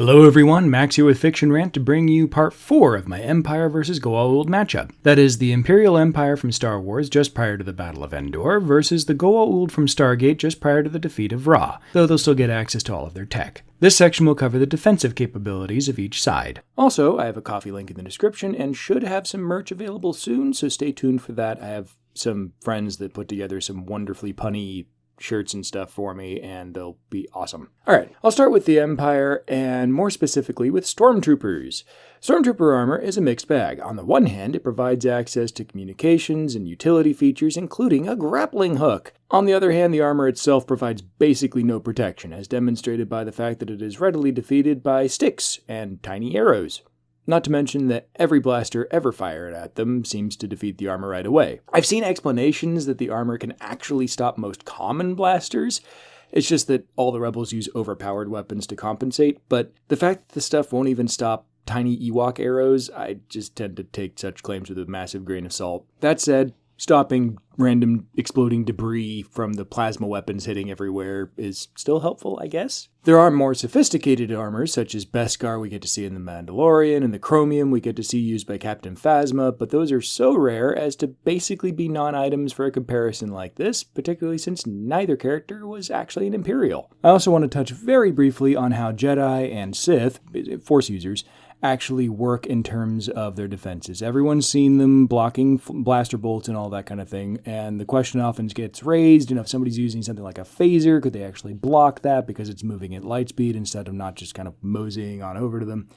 Hello everyone, Max here with Fiction Rant to bring you part 4 of my Empire vs. Goa'uld matchup. That is the Imperial Empire from Star Wars just prior to the Battle of Endor versus the Goa'uld from Stargate just prior to the defeat of Ra, though they'll still get access to all of their tech. This section will cover the defensive capabilities of each side. Also, I have a coffee link in the description and should have some merch available soon, so stay tuned for that. I have some friends that put together some wonderfully punny shirts and stuff for me, and they'll be awesome. Alright, I'll start with the Empire, and more specifically with Stormtroopers. Stormtrooper armor is a mixed bag. On the one hand, it provides access to communications and utility features, including a grappling hook. On the other hand, the armor itself provides basically no protection, as demonstrated by the fact that it is readily defeated by sticks and tiny arrows. Not to mention that every blaster ever fired at them seems to defeat the armor right away. I've seen explanations that the armor can actually stop most common blasters. It's just that all the rebels use overpowered weapons to compensate, but the fact that the stuff won't even stop tiny Ewok arrows, I just tend to take such claims with a massive grain of salt. That said, stopping random exploding debris from the plasma weapons hitting everywhere is still helpful, I guess. There are more sophisticated armors, such as Beskar we get to see in The Mandalorian, and the chromium we get to see used by Captain Phasma, but those are so rare as to basically be non-items for a comparison like this, particularly since neither character was actually an Imperial. I also want to touch very briefly on how Jedi and Sith, Force users, actually work in terms of their defenses. Everyone's seen them blocking blaster bolts and all that kind of thing, and the question often gets raised, if somebody's using something like a phaser, could they actually block that because it's moving at light speed instead of not just kind of moseying on over to them?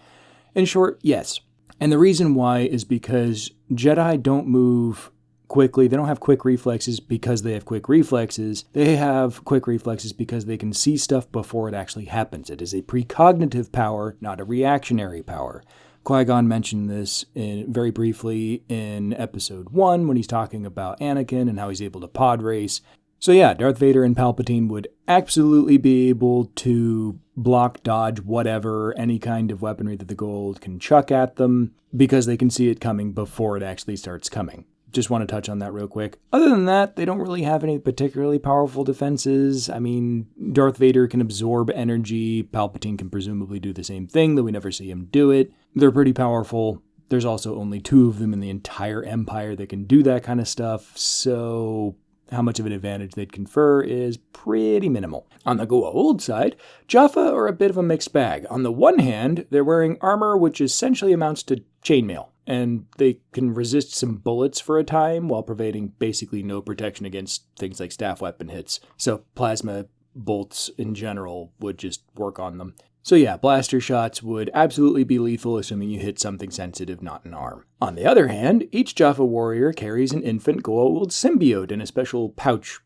In short, yes. And the reason why is because Jedi don't move quickly. They don't have quick reflexes because they have quick reflexes. They have quick reflexes because they can see stuff before it actually happens. It is a precognitive power, not a reactionary power. Qui-Gon mentioned this very briefly in episode 1 when he's talking about Anakin and how he's able to pod race. So yeah, Darth Vader and Palpatine would absolutely be able to block, dodge, whatever, any kind of weaponry that the Goa'uld can chuck at them because they can see it coming before it actually starts coming. Just want to touch on that real quick. Other than that, they don't really have any particularly powerful defenses. I mean, Darth Vader can absorb energy. Palpatine can presumably do the same thing, though we never see him do it. They're pretty powerful. There's also only 2 of them in the entire Empire that can do that kind of stuff, so how much of an advantage they'd confer is pretty minimal. On the Goa'uld side, Jaffa are a bit of a mixed bag. On the one hand, they're wearing armor which essentially amounts to chainmail, and they can resist some bullets for a time while providing basically no protection against things like staff weapon hits. So plasma bolts in general would just work on them. So yeah, blaster shots would absolutely be lethal assuming you hit something sensitive, not an arm. On the other hand, each Jaffa warrior carries an infant Goa'uld symbiote in a special pouch.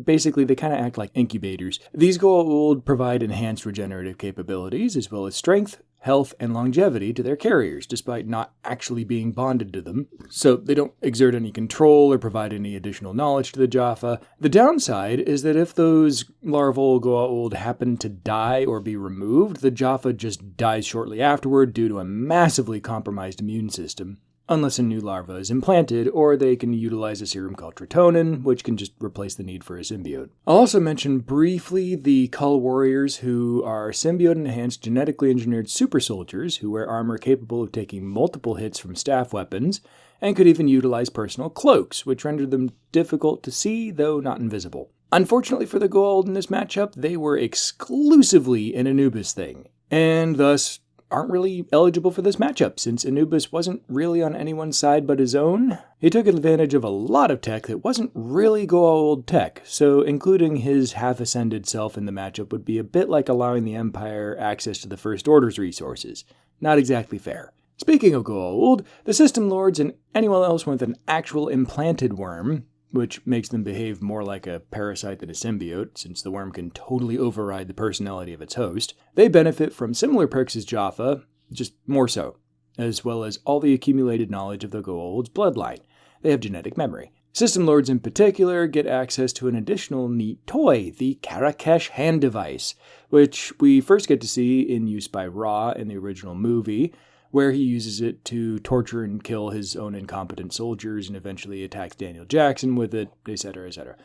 Basically, they kind of act like incubators. These Goa'uld provide enhanced regenerative capabilities, as well as strength, health, and longevity to their carriers, despite not actually being bonded to them. So they don't exert any control or provide any additional knowledge to the Jaffa. The downside is that if those larval Goa'uld happen to die or be removed, the Jaffa just dies shortly afterward due to a massively compromised immune system. Unless a new larva is implanted, or they can utilize a serum called Tritonin, which can just replace the need for a symbiote. I'll also mention briefly the Kull warriors, who are symbiote-enhanced, genetically engineered super soldiers who wear armor capable of taking multiple hits from staff weapons, and could even utilize personal cloaks, which rendered them difficult to see, though not invisible. Unfortunately for the Goa'uld in this matchup, they were exclusively an Anubis thing, and thus aren't really eligible for this matchup, since Anubis wasn't really on anyone's side but his own. He took advantage of a lot of tech that wasn't really Goa'uld tech, so including his half-ascended self in the matchup would be a bit like allowing the Empire access to the First Order's resources. Not exactly fair. Speaking of Goa'uld, the System Lords and anyone else with an actual implanted worm, which makes them behave more like a parasite than a symbiote, since the worm can totally override the personality of its host. They benefit from similar perks as Jaffa, just more so, as well as all the accumulated knowledge of the Goa'uld's bloodline. They have genetic memory. System Lords in particular get access to an additional neat toy, the Karakesh hand device, which we first get to see in use by Ra in the original movie, where he uses it to torture and kill his own incompetent soldiers and eventually attacks Daniel Jackson with it, etc., etc.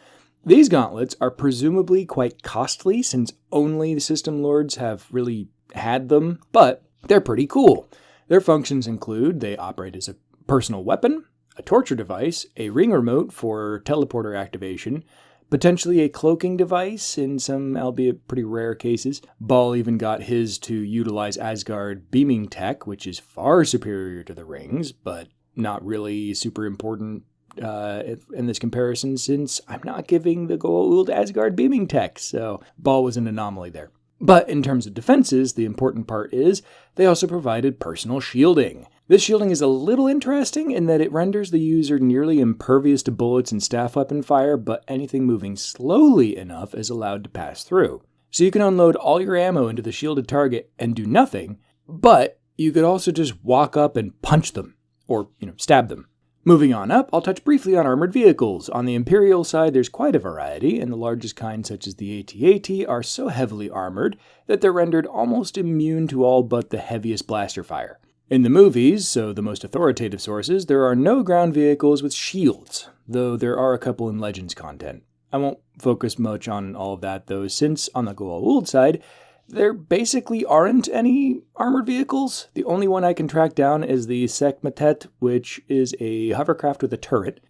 These gauntlets are presumably quite costly, since only the System Lords have really had them, but they're pretty cool. Their functions include they operate as a personal weapon, a torture device, a ring remote for teleporter activation, potentially a cloaking device in some, albeit pretty rare cases. Ball even got his to utilize Asgard beaming tech, which is far superior to the rings, but not really super important in this comparison, since I'm not giving the Goa'uld Asgard beaming tech, so Ball was an anomaly there. But in terms of defenses, the important part is they also provided personal shielding. This shielding is a little interesting in that it renders the user nearly impervious to bullets and staff weapon fire, but anything moving slowly enough is allowed to pass through. So you can unload all your ammo into the shielded target and do nothing, but you could also just walk up and punch them, or, stab them. Moving on up, I'll touch briefly on armored vehicles. On the Imperial side, there's quite a variety, and the largest kinds, such as the AT-AT, are so heavily armored that they're rendered almost immune to all but the heaviest blaster fire. In the movies, so the most authoritative sources, there are no ground vehicles with shields, though there are a couple in Legends content. I won't focus much on all of that, though, since on the Goa'uld side, there basically aren't any armored vehicles. The only one I can track down is the Sekmatet, which is a hovercraft with a turret.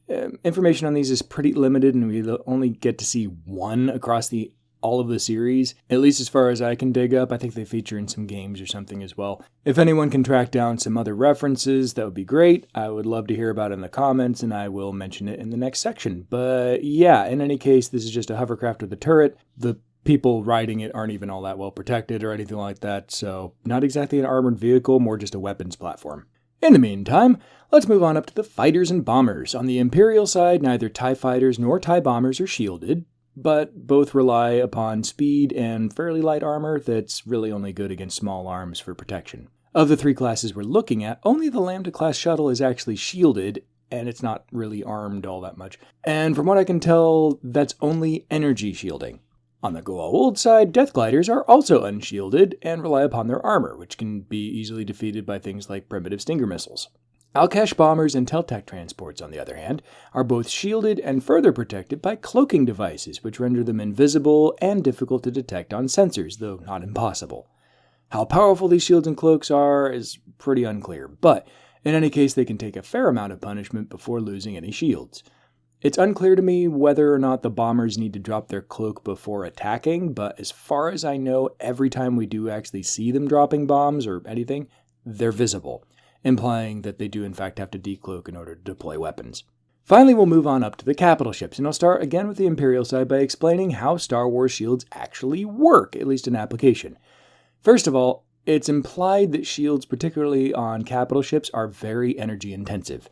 Information on these is pretty limited, and we only get to see one across all of the series, at least as far as I can dig up. I think they feature in some games or something as well. If anyone can track down some other references, that would be great. I would love to hear about it in the comments, and I will mention it in the next section. But yeah, in any case, this is just a hovercraft with a turret. The people riding it aren't even all that well protected or anything like that, so not exactly an armored vehicle, more just a weapons platform. In the meantime, let's move on up to the fighters and bombers. On the Imperial side, neither TIE fighters nor TIE bombers are shielded, but both rely upon speed and fairly light armor that's really only good against small arms for protection. Of the three classes we're looking at, only the Lambda-class shuttle is actually shielded, and it's not really armed all that much. And from what I can tell, that's only energy shielding. On the Goa'uld side, Death Gliders are also unshielded and rely upon their armor, which can be easily defeated by things like primitive Stinger missiles. Alcash bombers and Teltec transports, on the other hand, are both shielded and further protected by cloaking devices, which render them invisible and difficult to detect on sensors, though not impossible. How powerful these shields and cloaks are is pretty unclear, but in any case they can take a fair amount of punishment before losing any shields. It's unclear to me whether or not the bombers need to drop their cloak before attacking, but as far as I know, every time we do actually see them dropping bombs or anything, they're visible, implying that they do in fact have to decloak in order to deploy weapons. Finally, we'll move on up to the capital ships, and I'll start again with the Imperial side by explaining how Star Wars shields actually work, at least in application. First of all, it's implied that shields, particularly on capital ships, are very energy intensive.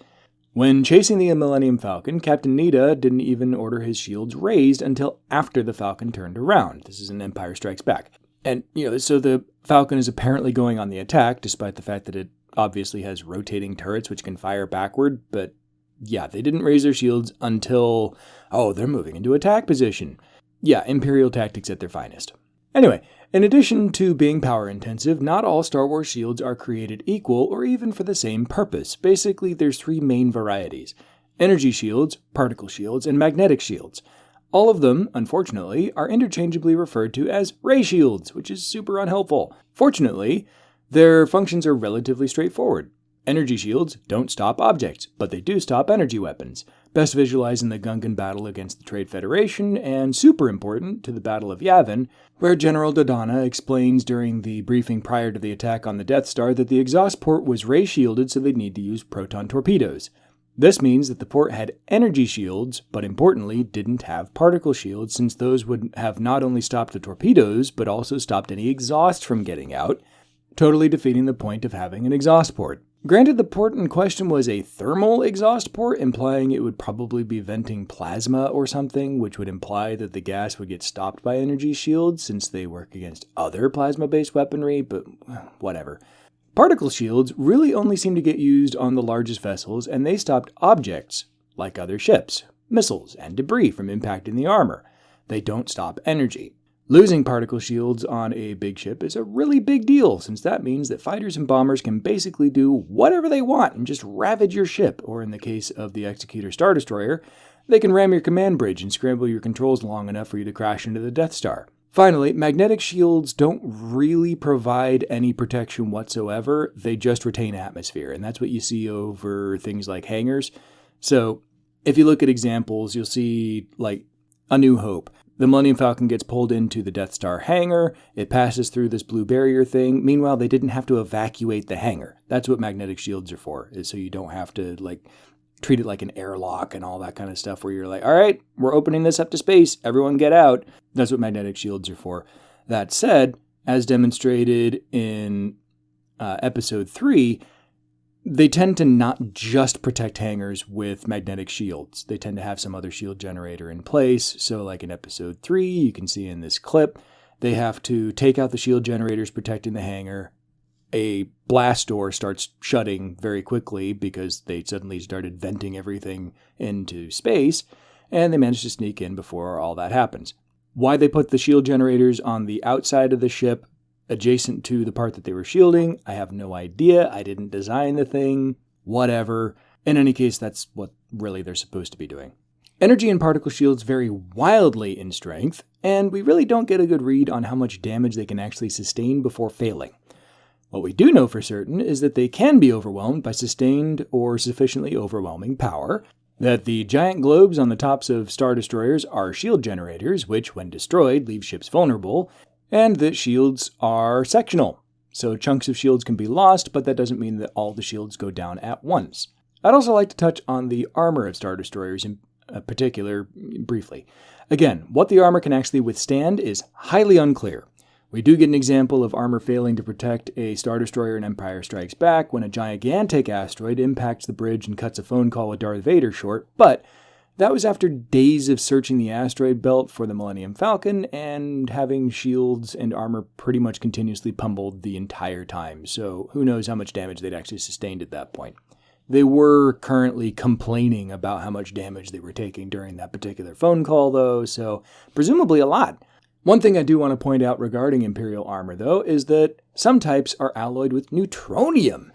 When chasing the Millennium Falcon, Captain Nita didn't even order his shields raised until after the Falcon turned around. This is in Empire Strikes Back. And, so the Falcon is apparently going on the attack, despite the fact that it obviously has rotating turrets which can fire backward, but yeah, they didn't raise their shields until, they're moving into attack position. Yeah, Imperial tactics at their finest. Anyway, in addition to being power intensive, not all Star Wars shields are created equal or even for the same purpose. Basically, there's three main varieties: energy shields, particle shields, and magnetic shields. All of them, unfortunately, are interchangeably referred to as ray shields, which is super unhelpful. Fortunately, their functions are relatively straightforward. Energy shields don't stop objects, but they do stop energy weapons. Best visualized in the Gungan battle against the Trade Federation, and super important to the Battle of Yavin, where General Dodonna explains during the briefing prior to the attack on the Death Star that the exhaust port was ray-shielded, so they'd need to use proton torpedoes. This means that the port had energy shields, but importantly didn't have particle shields, since those would have not only stopped the torpedoes, but also stopped any exhaust from getting out, totally defeating the point of having an exhaust port. Granted, the port in question was a thermal exhaust port, implying it would probably be venting plasma or something, which would imply that the gas would get stopped by energy shields since they work against other plasma-based weaponry, but whatever. Particle shields really only seem to get used on the largest vessels, and they stopped objects, like other ships, missiles, and debris from impacting the armor. They don't stop energy. Losing particle shields on a big ship is a really big deal, since that means that fighters and bombers can basically do whatever they want and just ravage your ship, or in the case of the Executor Star Destroyer, they can ram your command bridge and scramble your controls long enough for you to crash into the Death Star. Finally, magnetic shields don't really provide any protection whatsoever. They just retain atmosphere, and that's what you see over things like hangars. So if you look at examples, you'll see like A New Hope. The Millennium Falcon gets pulled into the Death Star hangar. It passes through this blue barrier thing. Meanwhile, they didn't have to evacuate the hangar. That's what magnetic shields are for, is so you don't have to treat it like an airlock and all that kind of stuff where you're like, all right, we're opening this up to space. Everyone get out. That's what magnetic shields are for. That said, as demonstrated in episode 3, they tend to not just protect hangars with magnetic shields. They tend to have some other shield generator in place. So like in episode 3, you can see in this clip, they have to take out the shield generators protecting the hangar. A blast door starts shutting very quickly because they suddenly started venting everything into space, and they managed to sneak in before all that happens. Why they put the shield generators on the outside of the ship, adjacent to the part that they were shielding, I have no idea. I didn't design the thing. Whatever. In any case, that's what really they're supposed to be doing. Energy and particle shields vary wildly in strength, and we really don't get a good read on how much damage they can actually sustain before failing. What we do know for certain is that they can be overwhelmed by sustained or sufficiently overwhelming power, that the giant globes on the tops of Star Destroyers are shield generators, which, when destroyed, leave ships vulnerable, and that shields are sectional. So chunks of shields can be lost, but that doesn't mean that all the shields go down at once. I'd also like to touch on the armor of Star Destroyers in particular briefly. Again, what the armor can actually withstand is highly unclear. We do get an example of armor failing to protect a Star Destroyer in Empire Strikes Back when a gigantic asteroid impacts the bridge and cuts a phone call with Darth Vader short, but that was after days of searching the asteroid belt for the Millennium Falcon and having shields and armor pretty much continuously pummeled the entire time, so who knows how much damage they'd actually sustained at that point. They were currently complaining about how much damage they were taking during that particular phone call, though, so presumably a lot. One thing I do want to point out regarding Imperial armor, though, is that some types are alloyed with neutronium.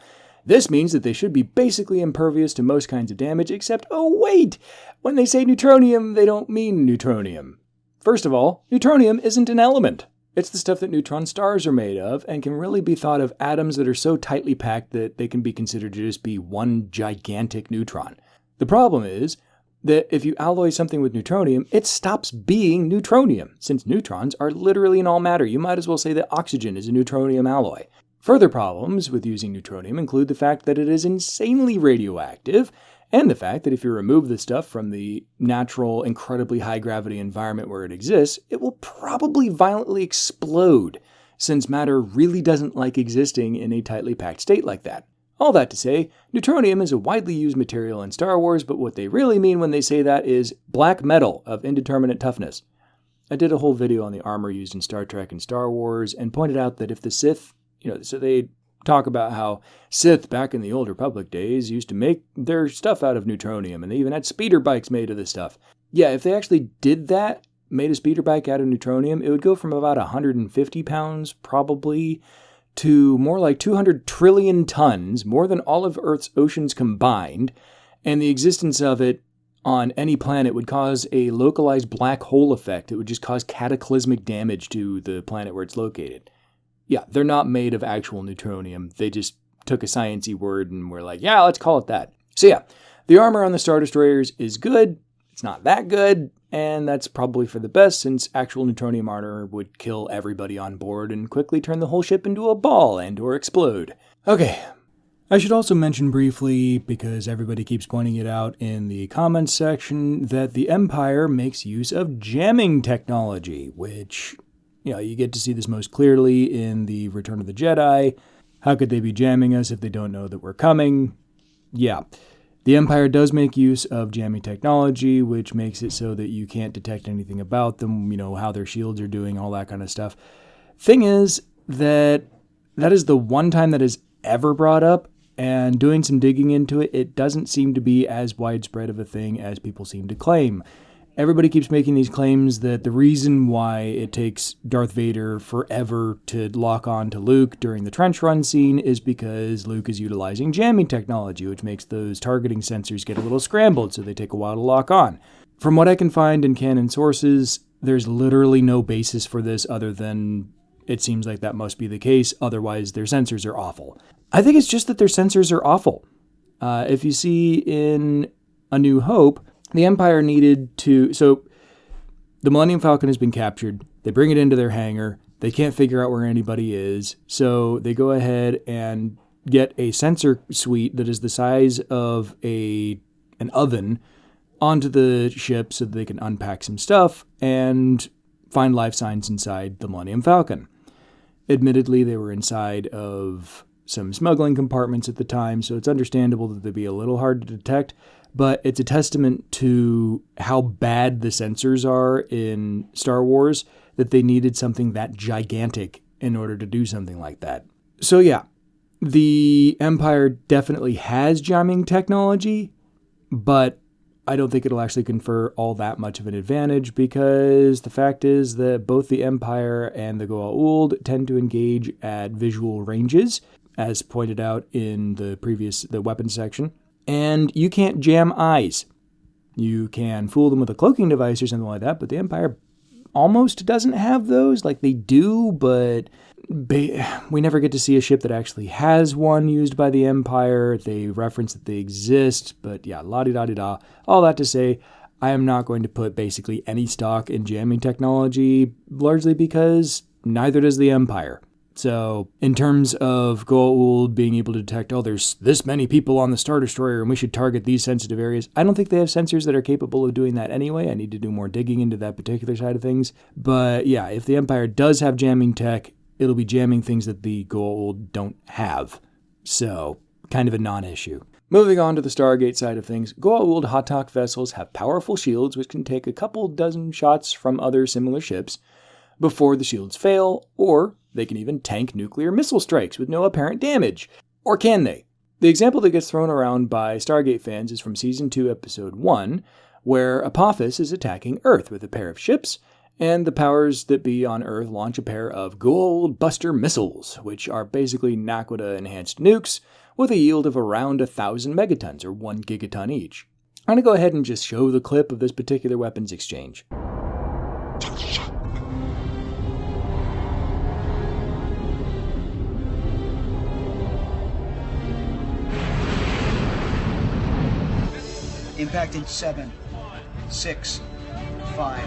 This means that they should be basically impervious to most kinds of damage, except, oh wait, when they say neutronium, they don't mean neutronium. First of all, neutronium isn't an element. It's the stuff that neutron stars are made of, and can really be thought of atoms that are so tightly packed that they can be considered to just be one gigantic neutron. The problem is that if you alloy something with neutronium, it stops being neutronium. Since neutrons are literally in all matter, you might as well say that oxygen is a neutronium alloy. Further problems with using neutronium include the fact that it is insanely radioactive, and the fact that if you remove the stuff from the natural, incredibly high-gravity environment where it exists, it will probably violently explode, since matter really doesn't like existing in a tightly packed state like that. All that to say, neutronium is a widely used material in Star Wars, but what they really mean when they say that is black metal of indeterminate toughness. I did a whole video on the armor used in Star Trek and Star Wars, and pointed out that if the Sith, so they talk about how Sith back in the Old Republic days used to make their stuff out of neutronium, and they even had speeder bikes made of this stuff. Yeah, if they actually did that, made a speeder bike out of neutronium, it would go from about 150 pounds, probably, to more like 200 trillion tons, more than all of Earth's oceans combined, and the existence of it on any planet would cause a localized black hole effect. It would just cause cataclysmic damage to the planet where it's located. Yeah, they're not made of actual neutronium. They just took a sciencey word and were like, yeah, let's call it that. So yeah, the armor on the Star Destroyers is good. It's not that good, and that's probably for the best, since actual neutronium armor would kill everybody on board and quickly turn the whole ship into a ball and or explode. Okay, I should also mention briefly, because everybody keeps pointing it out in the comments section, that the Empire makes use of jamming technology, which, you get to see this most clearly in the Return of the Jedi. How could they be jamming us if they don't know that we're coming? Yeah. The Empire does make use of jamming technology, which makes it so that you can't detect anything about them, how their shields are doing, all that kind of stuff. Thing is that is the one time that is ever brought up, and doing some digging into it, it doesn't seem to be as widespread of a thing as people seem to claim. Everybody keeps making these claims that the reason why it takes Darth Vader forever to lock on to Luke during the trench run scene is because Luke is utilizing jamming technology, which makes those targeting sensors get a little scrambled, so they take a while to lock on. From what I can find in canon sources, There's literally no basis for this other than it seems like that must be the case. Otherwise, their sensors are awful. I think it's just that their sensors are awful. If you see in A New Hope, the Empire needed to... So the Millennium Falcon has been captured. They bring it into their hangar. They can't figure out where anybody is. So they go ahead and get a sensor suite that is the size of an oven onto the ship so that they can unpack some stuff and find life signs inside the Millennium Falcon. Admittedly, they were inside of some smuggling compartments at the time, so it's understandable that they'd be a little hard to detect, but it's a testament to how bad the sensors are in Star Wars that they needed something that gigantic in order to do something like that. So yeah, the Empire definitely has jamming technology, but I don't think it'll actually confer all that much of an advantage because the fact is that both the Empire and the Goa'uld tend to engage at visual ranges, as pointed out in the weapons section, and you can't jam eyes. You can fool them with a cloaking device or something like that, but the Empire almost doesn't have those. Like they do, but we never get to see a ship that actually has one used by the Empire. They reference that they exist, but yeah, la-di-da-di-da. All that to say, I am not going to put basically any stock in jamming technology, largely because neither does the Empire. So in terms of Goa'uld being able to detect, there's this many people on the Star Destroyer and we should target these sensitive areas, I don't think they have sensors that are capable of doing that anyway. I need to do more digging into that particular side of things. But yeah, if the Empire does have jamming tech, it'll be jamming things that the Goa'uld don't have. So, kind of a non-issue. Moving on to the Stargate side of things, Goa'uld Hatak vessels have powerful shields which can take a couple dozen shots from other similar ships before the shields fail, or they can even tank nuclear missile strikes with no apparent damage. Or can they? The example that gets thrown around by Stargate fans is from Season 2, Episode 1, where Apophis is attacking Earth with a pair of ships, and the powers that be on Earth launch a pair of Goa'uld Buster missiles, which are basically Naquadah-enhanced nukes with a yield of around 1,000 megatons, or 1 gigaton each. I'm going to go ahead and just show the clip of this particular weapons exchange. Impact in 7, 6, 5.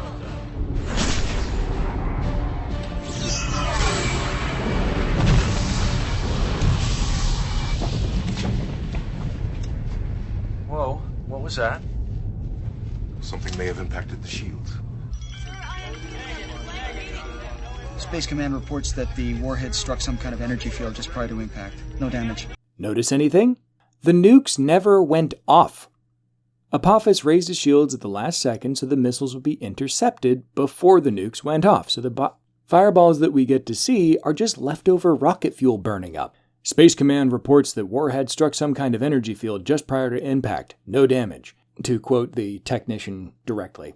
Whoa, what was that? Something may have impacted the shields. Space Command reports that the warhead struck some kind of energy field just prior to impact. No damage. Notice anything? The nukes never went off. Apophis raised his shields at the last second so the missiles would be intercepted before the nukes went off, so the fireballs that we get to see are just leftover rocket fuel burning up. Space Command reports that warhead struck some kind of energy field just prior to impact. No damage, to quote the technician directly.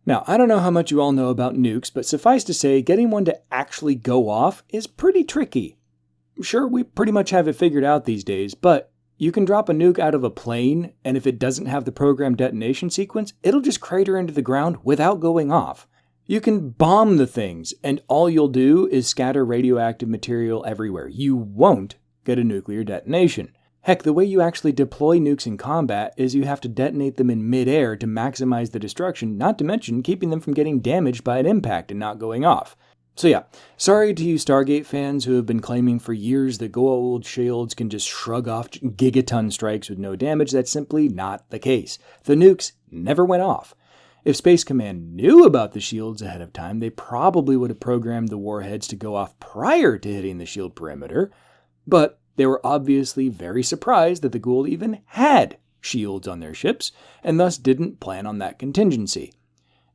Now, I don't know how much you all know about nukes, but suffice to say, getting one to actually go off is pretty tricky. Sure, we pretty much have it figured out these days, but you can drop a nuke out of a plane, and if it doesn't have the programmed detonation sequence, it'll just crater into the ground without going off. You can bomb the things, and all you'll do is scatter radioactive material everywhere. You won't get a nuclear detonation. Heck, the way you actually deploy nukes in combat is you have to detonate them in midair to maximize the destruction, not to mention keeping them from getting damaged by an impact and not going off. So yeah, sorry to you Stargate fans who have been claiming for years that Goa'uld shields can just shrug off gigaton strikes with no damage. That's simply not the case. The nukes never went off. If Space Command knew about the shields ahead of time, they probably would have programmed the warheads to go off prior to hitting the shield perimeter, but they were obviously very surprised that the Goa'uld even had shields on their ships, and thus didn't plan on that contingency.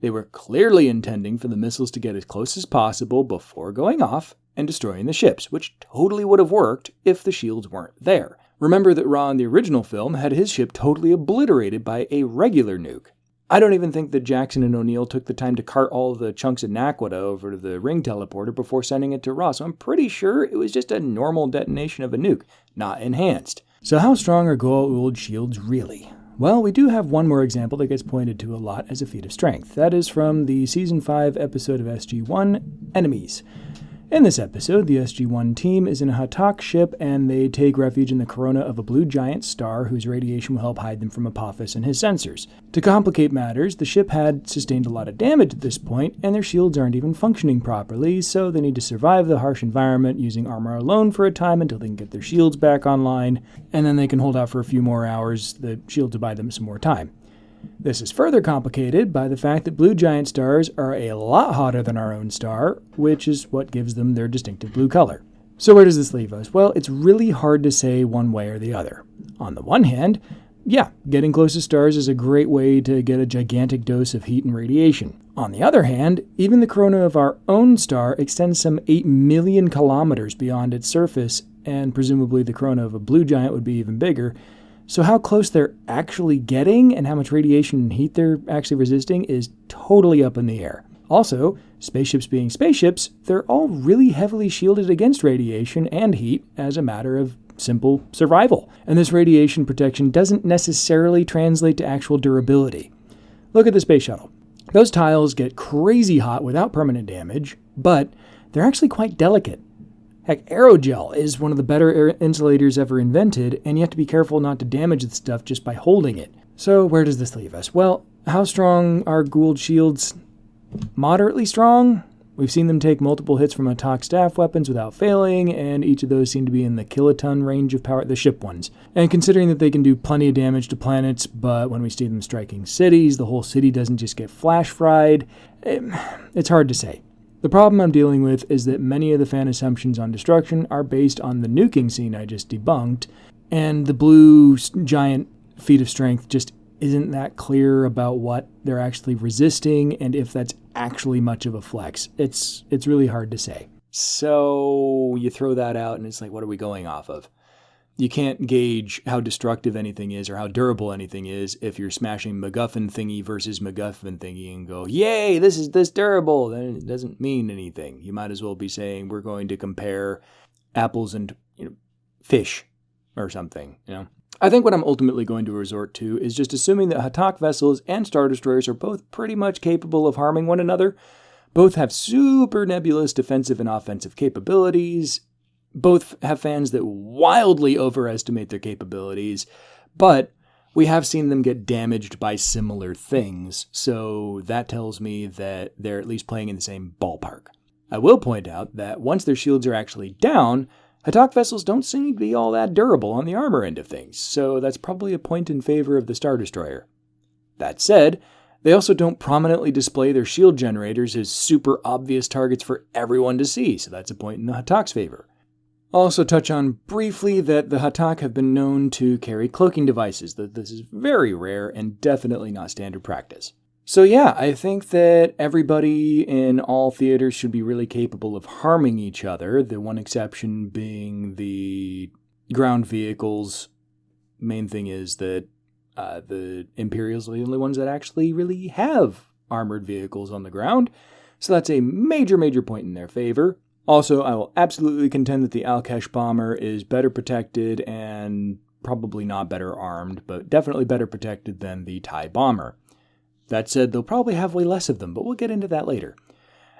They were clearly intending for the missiles to get as close as possible before going off and destroying the ships, which totally would have worked if the shields weren't there. Remember that Ra in the original film had his ship totally obliterated by a regular nuke. I don't even think that Jackson and O'Neill took the time to cart all the chunks of Naquadah over to the ring teleporter before sending it to Ra, so I'm pretty sure it was just a normal detonation of a nuke, not enhanced. So how strong are Goa'uld shields really? Well, we do have one more example that gets pointed to a lot as a feat of strength. That is from the Season 5 episode of SG-1, Enemies. In this episode, the SG-1 team is in a Hatak ship, and they take refuge in the corona of a blue giant star whose radiation will help hide them from Apophis and his sensors. To complicate matters, the ship had sustained a lot of damage at this point, and their shields aren't even functioning properly, so they need to survive the harsh environment using armor alone for a time until they can get their shields back online, and then they can hold out for a few more hours, the shield to buy them some more time. This is further complicated by the fact that blue giant stars are a lot hotter than our own star, which is what gives them their distinctive blue color. So where does this leave us? Well, it's really hard to say one way or the other. On the one hand, yeah, getting close to stars is a great way to get a gigantic dose of heat and radiation. On the other hand, even the corona of our own star extends some 8 million kilometers beyond its surface, and presumably the corona of a blue giant would be even bigger. So how close they're actually getting and how much radiation and heat they're actually resisting is totally up in the air. Also, spaceships being spaceships, they're all really heavily shielded against radiation and heat as a matter of simple survival. And this radiation protection doesn't necessarily translate to actual durability. Look at the space shuttle. Those tiles get crazy hot without permanent damage, but they're actually quite delicate. Heck, aerogel is one of the better air insulators ever invented, and you have to be careful not to damage the stuff just by holding it. So where does this leave us? Well, how strong are Goa'uld shields? Moderately strong. We've seen them take multiple hits from Hatak staff weapons without failing, and each of those seem to be in the kiloton range of power, the ship ones. And considering that they can do plenty of damage to planets, but when we see them striking cities, the whole city doesn't just get flash fried, it's hard to say. The problem I'm dealing with is that many of the fan assumptions on destruction are based on the nuking scene I just debunked, and the blue giant feat of strength just isn't that clear about what they're actually resisting and if that's actually much of a flex. It's really hard to say. So you throw that out and it's like, what are we going off of? You can't gauge how destructive anything is or how durable anything is if you're smashing MacGuffin thingy versus MacGuffin thingy and go, yay, this is this durable. Then it doesn't mean anything. You might as well be saying we're going to compare apples and fish or something. I think what I'm ultimately going to resort to is just assuming that Hatak vessels and Star Destroyers are both pretty much capable of harming one another. Both have super nebulous defensive and offensive capabilities. Both have fans that wildly overestimate their capabilities, but we have seen them get damaged by similar things, so that tells me that they're at least playing in the same ballpark. I will point out that once their shields are actually down, Hatak vessels don't seem to be all that durable on the armor end of things, so that's probably a point in favor of the Star Destroyer. That said, they also don't prominently display their shield generators as super obvious targets for everyone to see, so that's a point in the Hatak's favor. I'll also touch on briefly that the Hatak have been known to carry cloaking devices, though this is very rare and definitely not standard practice. So yeah, I think that everybody in all theaters should be really capable of harming each other, the one exception being the ground vehicles. Main thing is that the Imperials are the only ones that actually really have armored vehicles on the ground, so that's a major point in their favor. Also, I will absolutely contend that the Alkesh bomber is better protected and probably not better armed, but definitely better protected than the TIE bomber. That said, they'll probably have way less of them, but we'll get into that later.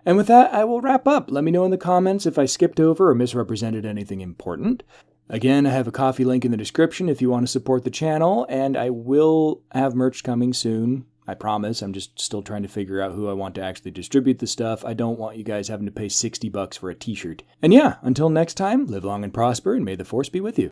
And with that, I will wrap up. Let me know in the comments if I skipped over or misrepresented anything important. Again, I have a coffee link in the description if you want to support the channel, and I will have merch coming soon. I promise. I'm just still trying to figure out who I want to actually distribute the stuff. I don't want you guys having to pay $60 for a t-shirt. And yeah, until next time, live long and prosper, and may the Force be with you.